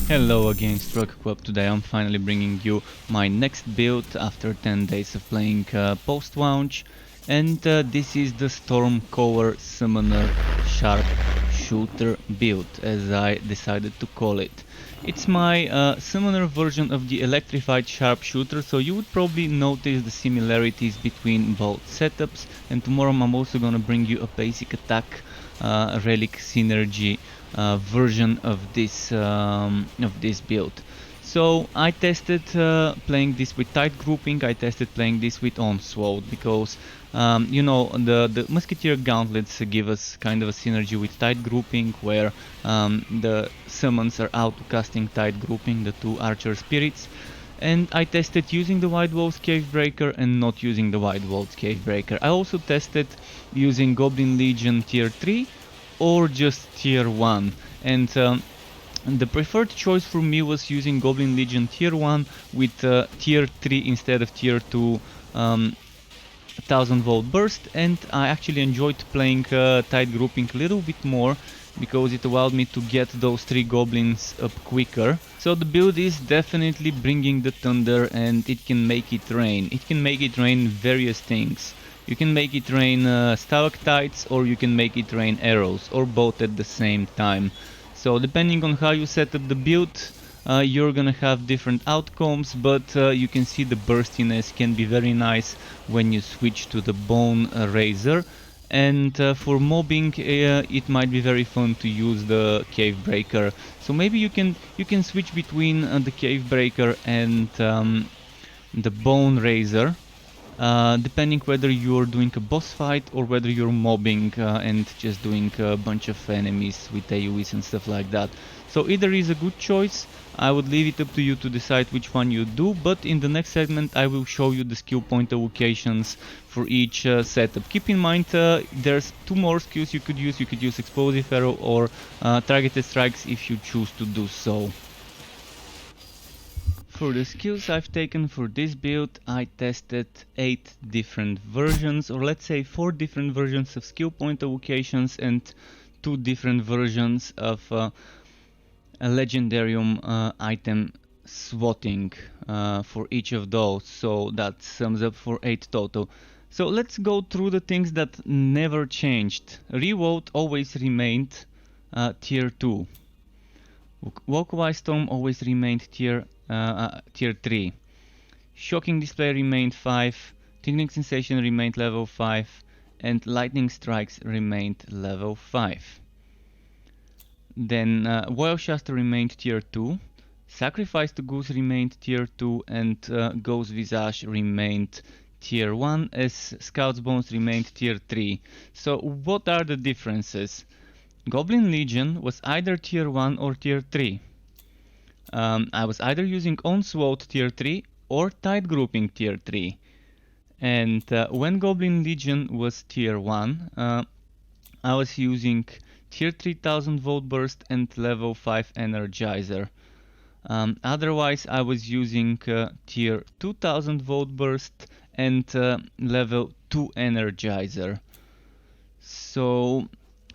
Hello again, Club. Today I'm finally bringing you my next build after 10 days of playing post-launch, and this is the Stormcaller Summoner Sharpshooter build, as I decided to call it. It's my summoner version of the electrified Sharpshooter, so you would probably notice the similarities between both setups, and tomorrow I'm also gonna bring you a basic attack relic synergy version of this build. So I tested playing this with tight grouping. I tested playing this with onslaught because you know, the Musketeer gauntlets give us kind of a synergy with tight grouping, where the summons are auto casting tight grouping, the two archer spirits. And I tested using the Wide Walls Cave Breaker and not using the Wide Walls Cave Breaker. I also tested using Goblin Legion tier 3 or just tier 1, and the preferred choice for me was using Goblin Legion tier 1 with tier 3 instead of tier 2 1000 volt burst, and I actually enjoyed playing tight grouping a little bit more because it allowed me to get those 3 goblins up quicker. So the build is definitely bringing the thunder, and it can make it rain. It can make it rain various things. You can make it rain stalactites, or you can make it rain arrows, or both at the same time. So depending on how you set up the build, you're gonna have different outcomes, but you can see the burstiness can be very nice when you switch to the Bone Razor. And for mobbing, it might be very fun to use the Cave Breaker. So maybe you can switch between the Cave Breaker and the Bone Razor. Depending whether you're doing a boss fight or whether you're mobbing and just doing a bunch of enemies with AoEs and stuff like that. So either is a good choice. I would leave it up to you to decide which one you do, but in the next segment I will show you the skill point allocations for each setup. Keep in mind there's 2 more skills you could use. You could use Explosive Arrow or Targeted Strikes if you choose to do so. For the skills I've taken for this build, I tested 8 different versions, or let's say 4 different versions of skill point allocations and 2 different versions of a Legendarium item swatting for each of those, so that sums up for 8 total. So let's go through the things that never changed. Rework always remained tier 2. Localized Storm always remained tier 3. Shocking Display remained 5, Tingling Sensation remained level 5, and Lightning Strikes remained level 5. Then Royal Shasta remained tier 2, Sacrifice to Goose remained tier 2, and Ghost Visage remained tier 1, as Scout's Bones remained tier 3. So what are the differences? Goblin Legion was either tier 1 or tier 3. I was either using Onslaught tier 3 or Tight Grouping tier 3. And when Goblin Legion was tier 1, I was using tier 3000 Volt Burst and level 5 Energizer. Otherwise I was using tier 2000 Volt Burst and level 2 Energizer. So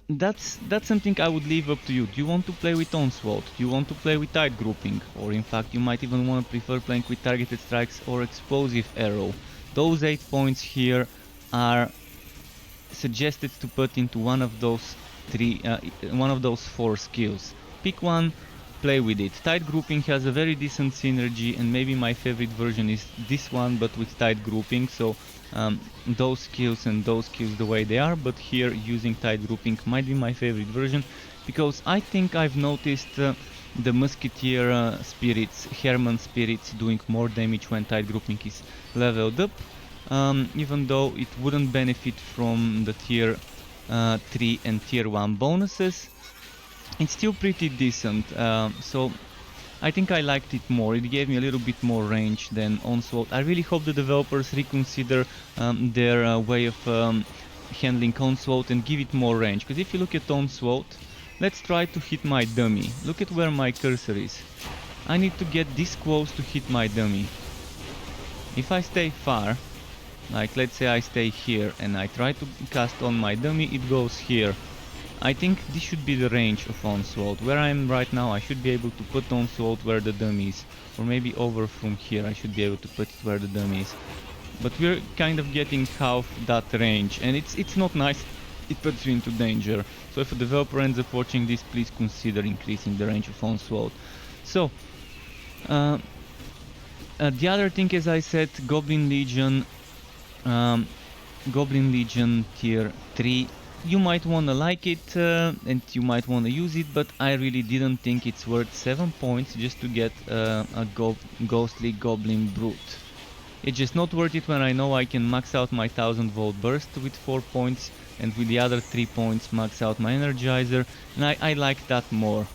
that's something I would leave up to you. Do you want to play with Onslaught? Do you want to play with Tight Grouping? Or in fact you might even want to prefer playing with Targeted Strikes or Explosive Arrow. Those 8 points here are suggested to put into one of those 4 skills. Pick one, play with it. Tight Grouping has a very decent synergy, and maybe my favorite version is this one, but with Tight Grouping. So those skills and those skills the way they are, but here using Tight Grouping might be my favorite version, because I think I've noticed the Musketeer spirits, Herman spirits, doing more damage when Tight Grouping is leveled up, even though it wouldn't benefit from the tier 3 and tier 1 bonuses. It's still pretty decent, so I think I liked it more. It gave me a little bit more range than Onslaught. I really hope the developers reconsider their way of handling Onslaught and give it more range. Because if you look at Onslaught, let's try to hit my dummy. Look at where my cursor is. I need to get this close to hit my dummy. If I stay far, like let's say I stay here and I try to cast on my dummy, it goes here. I think this should be the range of Onslaught. Where I am right now, I should be able to put Onslaught where the dummy is. Or maybe over from here, I should be able to put it where the dummy is. But we're kind of getting half that range, and it's not nice. It puts you into danger. So if a developer ends up watching this, please consider increasing the range of Onslaught. So, the other thing, as I said, Goblin Legion tier 3. You might wanna like it and you might wanna use it, but I really didn't think it's worth 7 points just to get a ghostly Goblin Brute. It's just not worth it when I know I can max out my 1000 volt burst with 4 points and with the other 3 points max out my Energizer, and I like that more.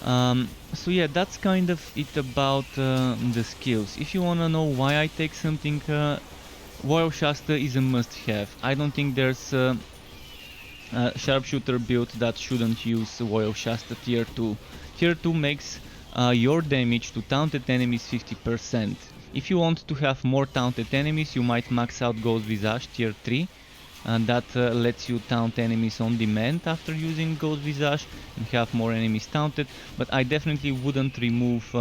So yeah, that's kind of it about the skills. If you wanna know why I take something, Royal Shasta is a must-have. I don't think there's a Sharpshooter build that shouldn't use Royal Shasta tier 2. Tier 2 makes your damage to taunted enemies 50%. If you want to have more taunted enemies, you might max out Ghost Visage tier 3. That lets you taunt enemies on demand after using Ghost Visage and have more enemies taunted, but I definitely wouldn't remove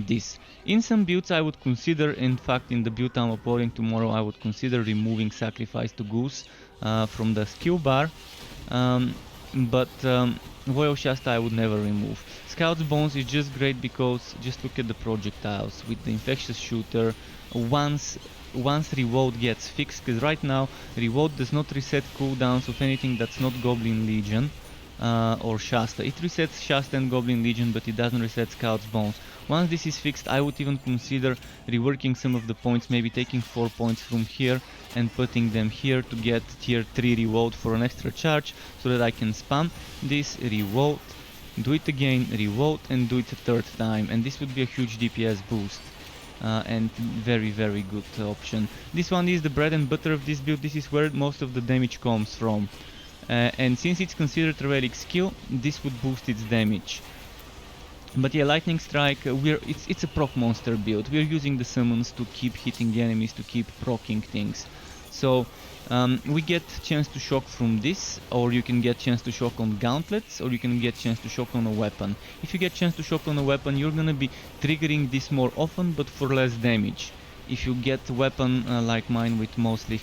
this. In some builds I would consider, in fact in the build I'm uploading tomorrow, I would consider removing Sacrifice to Goose from the skill bar, but Royal Shasta I would never remove. Scout's Bones is just great because just look at the projectiles with the Infectious Shooter. Once reload gets fixed, because right now reload does not reset cooldowns of anything that's not Goblin Legion or Shasta. It resets Shasta and Goblin Legion, but it doesn't reset Scout's Bones. Once this is fixed, I would even consider reworking some of the points, maybe taking 4 points from here and putting them here to get tier 3 reload for an extra charge, so that I can spam this reload, do it again, reload, and do it a third time, and this would be a huge DPS boost. And very good option. This one is the bread and butter of this build. This is where most of the damage comes from, and since it's considered a relic skill, this would boost its damage. But yeah, Lightning Strike, it's a proc monster build. We're using the summons to keep hitting the enemies, to keep proccing things. So we get chance to shock from this, or you can get chance to shock on gauntlets, or you can get chance to shock on a weapon. If you get chance to shock on a weapon, you're gonna be triggering this more often, but for less damage. If you get a weapon like mine with mostly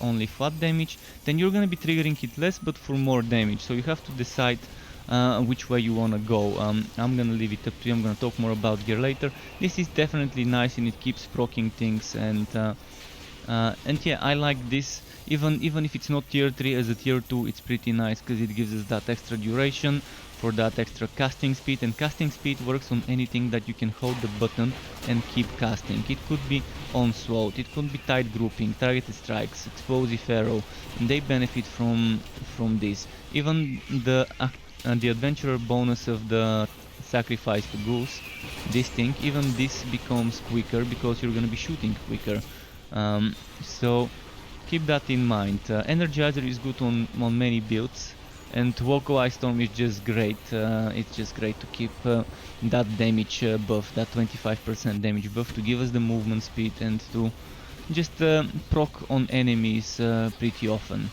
only flat damage, then you're gonna be triggering it less, but for more damage. So you have to decide which way you wanna go. I'm gonna leave it up to you. I'm gonna talk more about gear later. This is definitely nice and it keeps proccing things, and yeah, I like this. Even if it's not tier 3, as a tier 2 it's pretty nice, because it gives us that extra duration for that extra casting speed, and casting speed works on anything that you can hold the button and keep casting. It could be onslaught, it could be tight grouping, targeted strikes, explosive arrow, and they benefit from this. Even the adventurer bonus of the sacrifice to Goose, this thing, even this becomes quicker because you're gonna be shooting quicker. So keep that in mind. Energizer is good on many builds, and Localized Storm is just great. It's just great to keep that damage buff, that 25% damage buff, to give us the movement speed and to just proc on enemies pretty often.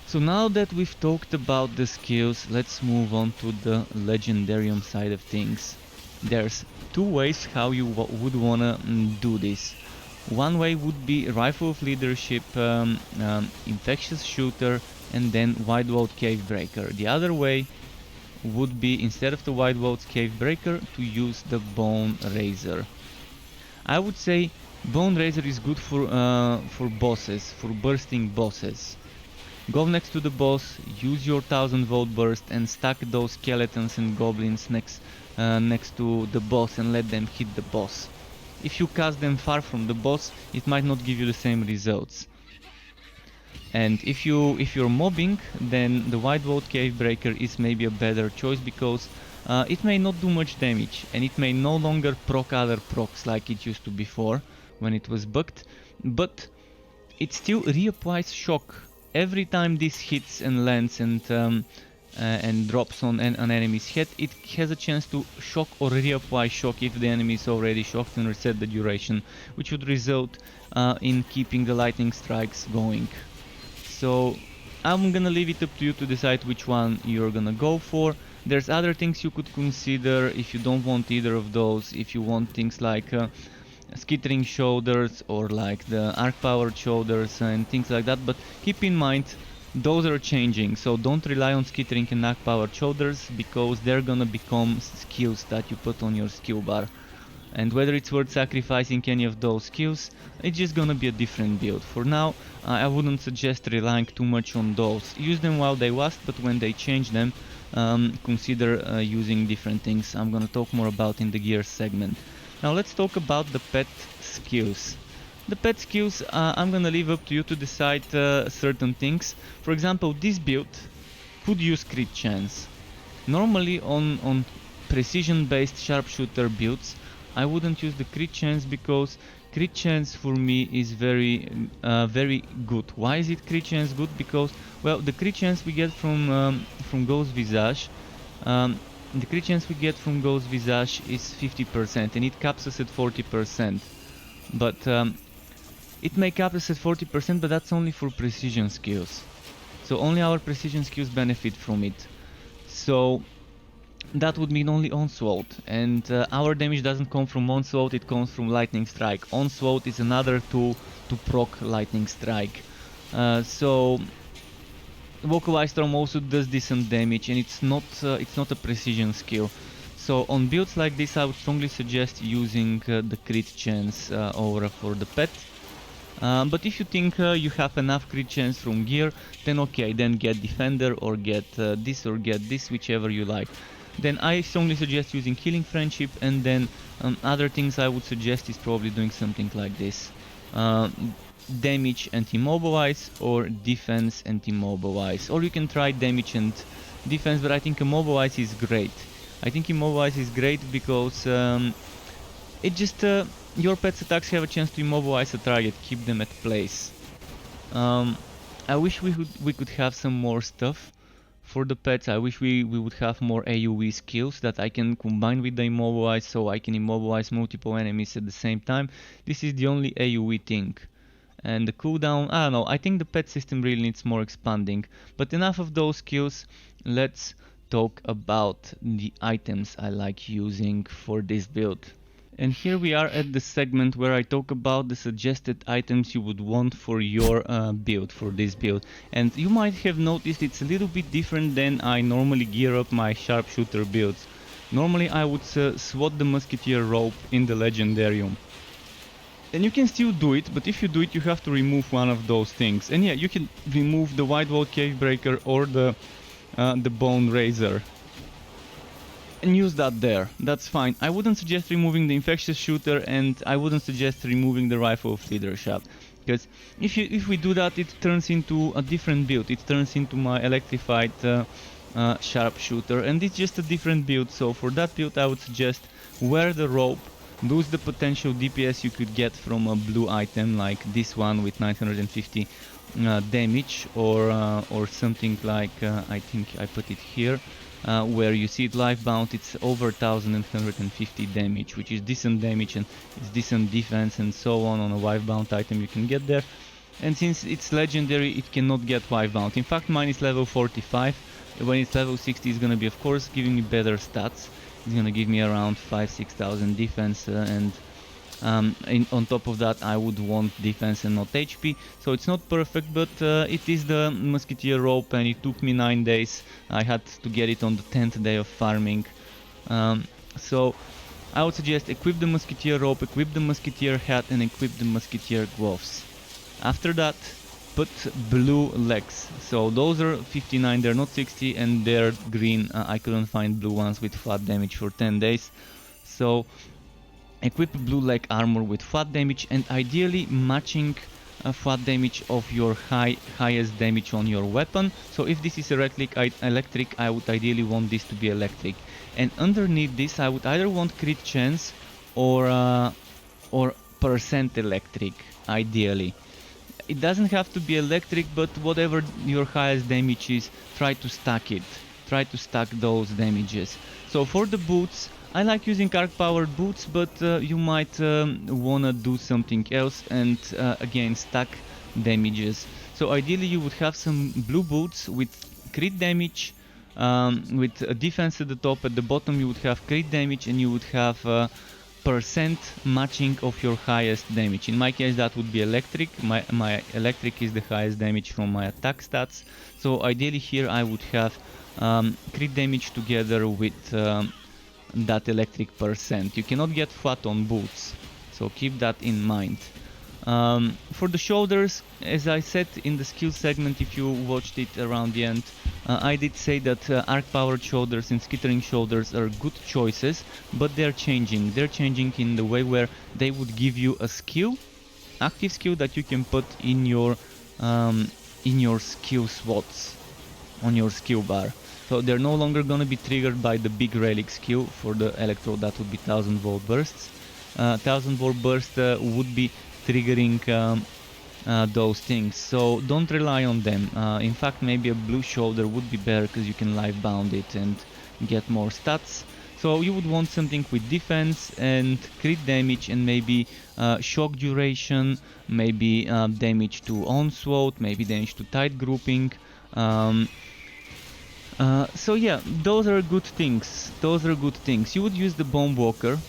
So now that we've talked about the skills, let's move on to the Legendarium side of things. There's two ways how you would wanna do this. One way would be Rifle of Leadership, Infectious Shooter, and then Wide World Cave Breaker. The other way would be, instead of the Wide World Cave Breaker, to use the Bone Razor. I would say Bone Razor is good for bosses, for bursting bosses. Go next to the boss, use your 1000 volt burst and stack those skeletons and goblins next to the boss and let them hit the boss. If you cast them far from the boss, it might not give you the same results. And if you're mobbing, then the Wide World Cave Breaker is maybe a better choice, because it may not do much damage and it may no longer proc other procs like it used to before when it was bugged, but it still reapplies shock every time this hits and lands and drops on an enemy's head. It has a chance to shock or reapply shock if the enemy is already shocked, and reset the duration, which would result in keeping the lightning strikes going. So I'm gonna leave it up to you to decide which one you're gonna go for. There's other things you could consider if you don't want either of those, if you want things like Skittering Shoulders or like the arc powered shoulders and things like that, but keep in mind those are changing, so don't rely on Skittering and arc powered shoulders because they're gonna become skills that you put on your skill bar. And whether it's worth sacrificing any of those skills, it's just gonna be a different build. For now, I wouldn't suggest relying too much on those. Use them while they last, but when they change them, consider using different things I'm gonna talk more about in the gear segment. Now let's talk about the pet skills. The pet skills, I'm gonna leave up to you to decide certain things. For example, this build could use crit chance. Normally on precision based sharpshooter builds, I wouldn't use the crit chance because crit chance for me is very good. Why is it crit chance good? Because, well, the crit chance we get from Ghost Visage, the crit chance we get from Ghost Visage is 50% and it caps us at 40%. But it may cap us at 40%, but that's only for precision skills. So only our precision skills benefit from it. So that would mean only Onslaught, and our damage doesn't come from Onslaught, it comes from Lightning Strike. Onslaught is another tool to proc Lightning Strike. So Localized Storm also does decent damage, and it's not a precision skill. So on builds like this I would strongly suggest using the crit chance aura for the pet. But if you think you have enough crit chance from gear, then okay, then get Defender or get this, whichever you like. Then I strongly suggest using Healing Friendship, and then other things I would suggest is probably doing something like this. Damage and Immobilize, or Defense and Immobilize. Or you can try Damage and Defense, but I think Immobilize is great. I think Immobilize is great because it just your pet's attacks have a chance to immobilize a target, keep them at place. I wish we could have some more stuff for the pets. I wish we would have more AoE skills that I can combine with the immobilize, so I can immobilize multiple enemies at the same time. This is the only AoE thing. And the cooldown, I don't know, I think the pet system really needs more expanding. But enough of those skills, let's talk about the items I like using for this build. And here we are at the segment where I talk about the suggested items you would want for your build, for this build. And you might have noticed it's a little bit different than I normally gear up my sharpshooter builds. Normally I would swat the musketeer rope in the Legendarium. And you can still do it, but if you do it you have to remove one of those things. And yeah, you can remove the White Wall Cave Breaker or the Bone Razor and use that there, that's fine. I wouldn't suggest removing the Infectious Shooter, and I wouldn't suggest removing the Rifle of Leadership, because if we do that, it turns into a different build. It turns into my electrified Sharpshooter, and it's just a different build. So for that build I would suggest wear the rope, lose the potential DPS you could get from a blue item like this one with 950 damage, or something like I think I put it here, where you see it life bound. It's over 1150 damage, which is decent damage and it's decent defense and so on a wife bound item you can get there. And since it's legendary, it cannot get wife bound. In fact, mine is level 45. When it's level 60, it's gonna be, of course, giving me better stats. It's gonna give me around 5-6,000 defense, and on top of that I would want defense and not HP. So it's not perfect, but it is the Musketeer rope, and it took me 9 days. I had to get it on the 10th day of farming. So I would suggest equip the Musketeer rope, equip the Musketeer hat, and equip the Musketeer gloves. After that, put blue legs. So those are 59, they're not 60, and they're green. I couldn't find blue ones with flat damage for 10 days. So equip blue leg armor with flat damage, and ideally matching flat damage of your highest damage on your weapon. So if this is electric, I would ideally want this to be electric. And underneath this I would either want crit chance or percent electric, ideally. It doesn't have to be electric, but whatever your highest damage is, try to stack it. Try to stack those damages. So for the boots, I like using arc powered boots, but you might wanna do something else and again stack damages. So ideally you would have some blue boots with crit damage, with a defense at the top. At the bottom you would have crit damage, and you would have percent matching of your highest damage. In my case that would be electric. My electric is the highest damage from my attack stats. So ideally here I would have crit damage together with that electric percent. You cannot get fat on boots, so keep that in mind. For the shoulders, as I said in the skill segment, if you watched it around the end, I did say that arc-powered shoulders and skittering shoulders are good choices, but they're changing. They're changing in the way where they would give you a skill, active skill that you can put in your skill slots on your skill bar. So they're no longer gonna be triggered by the big relic skill. For the Electrode that would be 1000 volt bursts. 1000 volt burst would be triggering those things, so don't rely on them. In fact, maybe a blue shoulder would be better because you can live bound it and get more stats. So you would want something with defense and crit damage, and maybe shock duration, maybe damage to onslaught, maybe damage to tight grouping. So yeah, those are good things. You would use the Bomb Walker,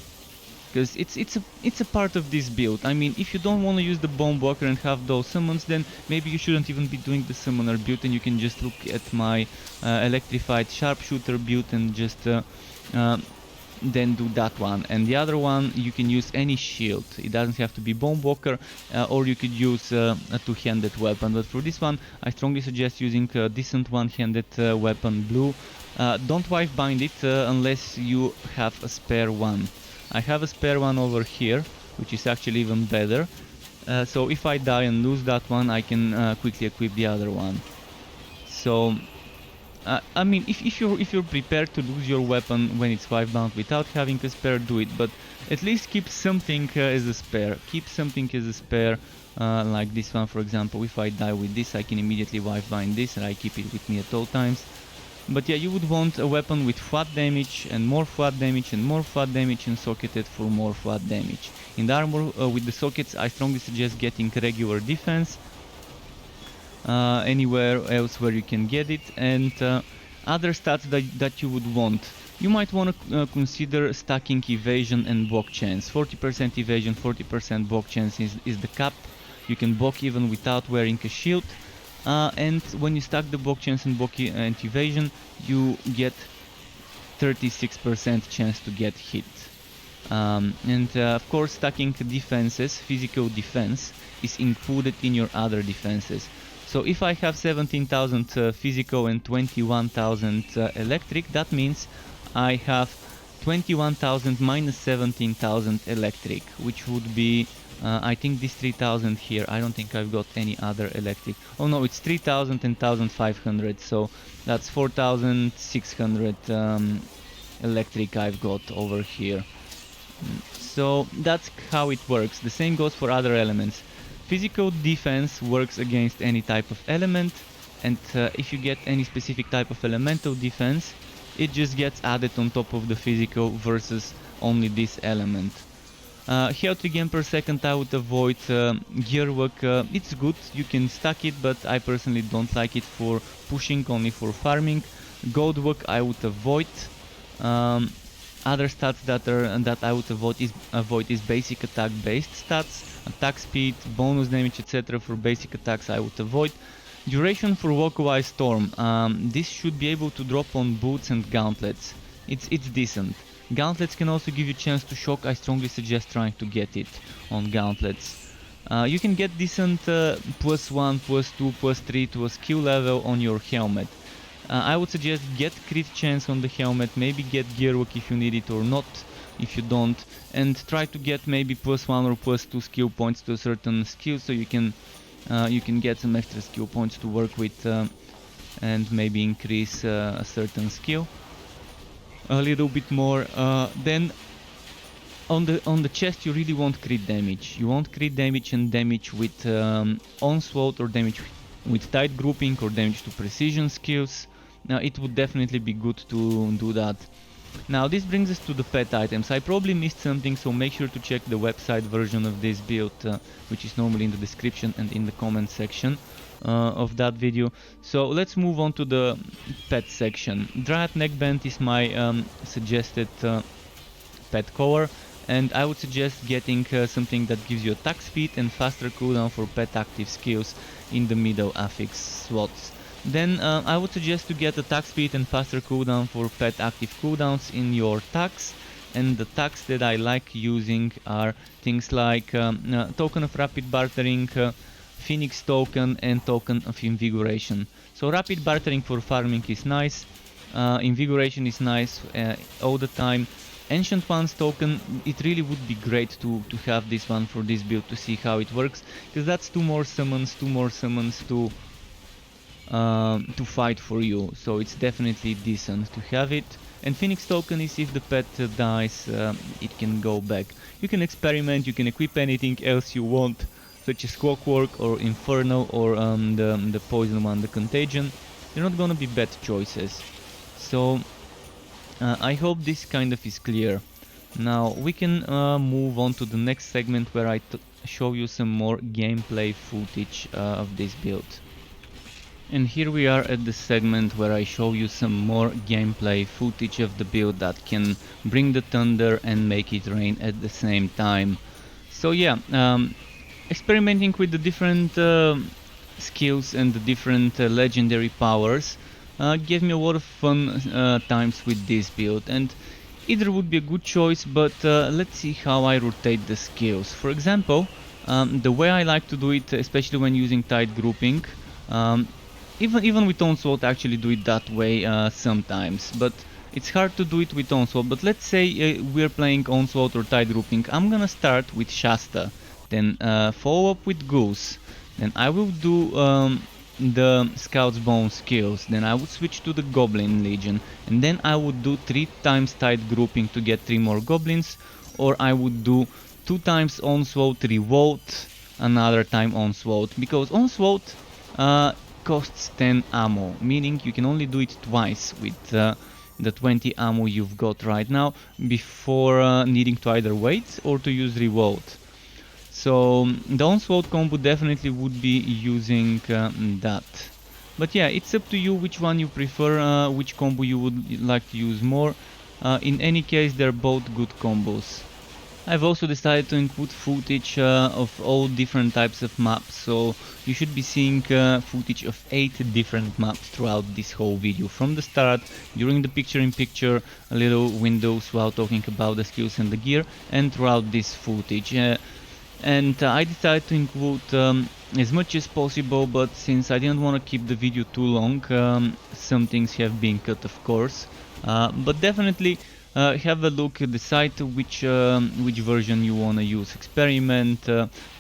because it's a part of this build. I mean, if you don't want to use the Bomb Walker and have those summons, then maybe you shouldn't even be doing the summoner build, and you can just look at my electrified Sharpshooter build and just then do that one. And the other one, you can use any shield. It doesn't have to be Bomb Walker, or you could use a two-handed weapon. But for this one, I strongly suggest using a decent one-handed weapon, blue. Don't wife bind it unless you have a spare one. I have a spare one over here, which is actually even better. So if I die and lose that one, I can quickly equip the other one. So I mean, if you're prepared to lose your weapon when it's wife bound without having a spare, do it. But at least keep something as a spare. Like this one, for example. If I die with this, I can immediately wife bind this, and I keep it with me at all times. But yeah, you would want a weapon with flat damage and more flat damage and more flat damage, and socketed for more flat damage. In the armor with the sockets, I strongly suggest getting regular defense anywhere else where you can get it, and other stats that you would want. You might want to consider stacking evasion and block chance. 40% evasion, 40% block chance is the cap. You can block even without wearing a shield. And when you stack the block chance and block and evasion, you get 36% chance to get hit. Of course, stacking defenses, physical defense, is included in your other defenses. So if I have 17,000 physical and 21,000 electric, that means I have 21,000 minus 17,000 electric, which would be I think this 3,000 here. I don't think I've got any other electric. Oh no, it's 3,000 and 1,500, so that's 4,600 electric I've got over here. So that's how it works. The same goes for other elements. Physical defense works against any type of element, and if you get any specific type of elemental defense, it just gets added on top of the physical versus only this element. Health regain per second I would avoid. Gear work, it's good, you can stack it, but I personally don't like it for pushing, only for farming. Gold work I would avoid. Other stats that I would avoid is basic attack based stats. Attack speed, bonus damage, etc. for basic attacks I would avoid. Duration for Localized Storm. This should be able to drop on boots and gauntlets. It's decent. Gauntlets can also give you chance to shock. I strongly suggest trying to get it on gauntlets. You can get decent +1, +2, +3 to a skill level on your helmet. I would suggest get crit chance on the helmet, maybe get gear work if you need it or not if you don't, and try to get maybe +1 or +2 skill points to a certain skill, so you can get some extra skill points to work with and maybe increase a certain skill a little bit more. Then on the chest you really want crit damage. You want crit damage and damage with onslaught, or damage with tight grouping, or damage to precision skills. It would definitely be good to do that. Now this brings us to the pet items. I probably missed something, so make sure to check the website version of this build, which is normally in the description and in the comment section of that video. So let's move on to the pet section. Dryad neckband is my suggested pet color, and I would suggest getting something that gives you attack speed and faster cooldown for pet active skills in the middle affix slots. Then I would suggest to get attack speed and faster cooldown for pet active cooldowns in your tags, and the tags that I like using are things like token of rapid bartering, Phoenix token and token of invigoration. So rapid bartering for farming is nice, invigoration is nice all the time. Ancient Ones token, it really would be great to have this one for this build to see how it works, because that's two more summons to fight for you, so it's definitely decent to have it. And Phoenix token is if the pet dies, it can go back. You can experiment, you can equip anything else you want, such as Clockwork or Inferno or the poison one, the Contagion. They're not gonna be bad choices. So I hope this kind of is clear. Now we can move on to the next segment where I show you some more gameplay footage of this build. And here we are at the segment where I show you some more gameplay footage of the build that can bring the thunder and make it rain at the same time. So yeah, experimenting with the different skills and the different legendary powers gave me a lot of fun times with this build, and either would be a good choice, but let's see how I rotate the skills. For example, the way I like to do it, especially when using tight grouping, even with Onslaught I actually do it that way sometimes, but it's hard to do it with Onslaught. But let's say we're playing Onslaught or tight grouping. I'm gonna start with Shasta, then follow up with Goose, then I will do the Scout's Bone skills, then I would switch to the Goblin Legion, and then I would do 3 times tight grouping to get 3 more goblins, or I would do 2 times Onslaught, revolt, another time Onslaught, because Onslaught costs 10 ammo, meaning you can only do it twice with the 20 ammo you've got right now before needing to either wait or to use revolt. So the Onslaught combo definitely would be using that. But yeah, it's up to you which one you prefer, which combo you would like to use more. In any case, they're both good combos. I've also decided to include footage of all different types of maps, so you should be seeing footage of 8 different maps throughout this whole video. From the start, during the picture-in-picture little windows while talking about the skills and the gear, and throughout this footage. And I decided to include as much as possible, but since I didn't want to keep the video too long, some things have been cut, of course. But definitely have a look, decide which version you want to use, experiment,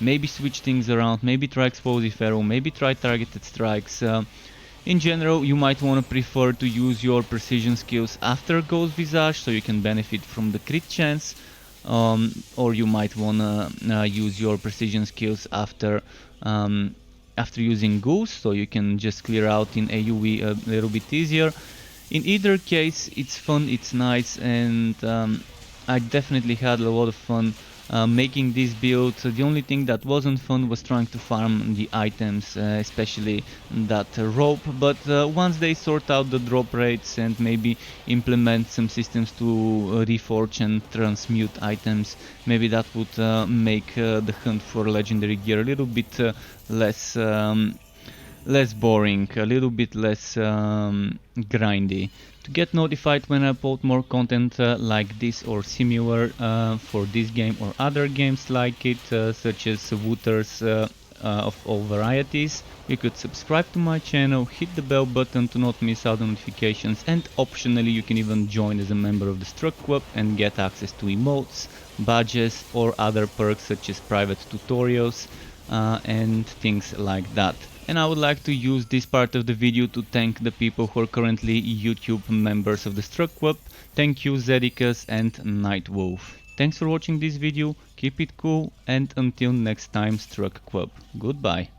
maybe switch things around, maybe try explosive arrow, maybe try targeted strikes. In general, you might want to prefer to use your precision skills after Ghost Visage, so you can benefit from the crit chance, or you might want to use your precision skills after using Goose, so you can just clear out in AoE a little bit easier. In either case, it's fun, it's nice, and I definitely had a lot of fun making this build. The only thing that wasn't fun was trying to farm the items, especially that rope, but once they sort out the drop rates and maybe implement some systems to reforge and transmute items, maybe that would make the hunt for legendary gear a little bit less boring, a little bit less grindy. To get notified when I upload more content like this or similar for this game or other games like it, such as Wooters of all varieties, you could subscribe to my channel, hit the bell button to not miss out on notifications, and optionally you can even join as a member of the Struck Club and get access to emotes, badges or other perks such as private tutorials and things like that. And I would like to use this part of the video to thank the people who are currently YouTube members of the Struck Club. Thank you Zedicus and Nightwolf. Thanks for watching this video, keep it cool, and until next time, Struck Club. Goodbye.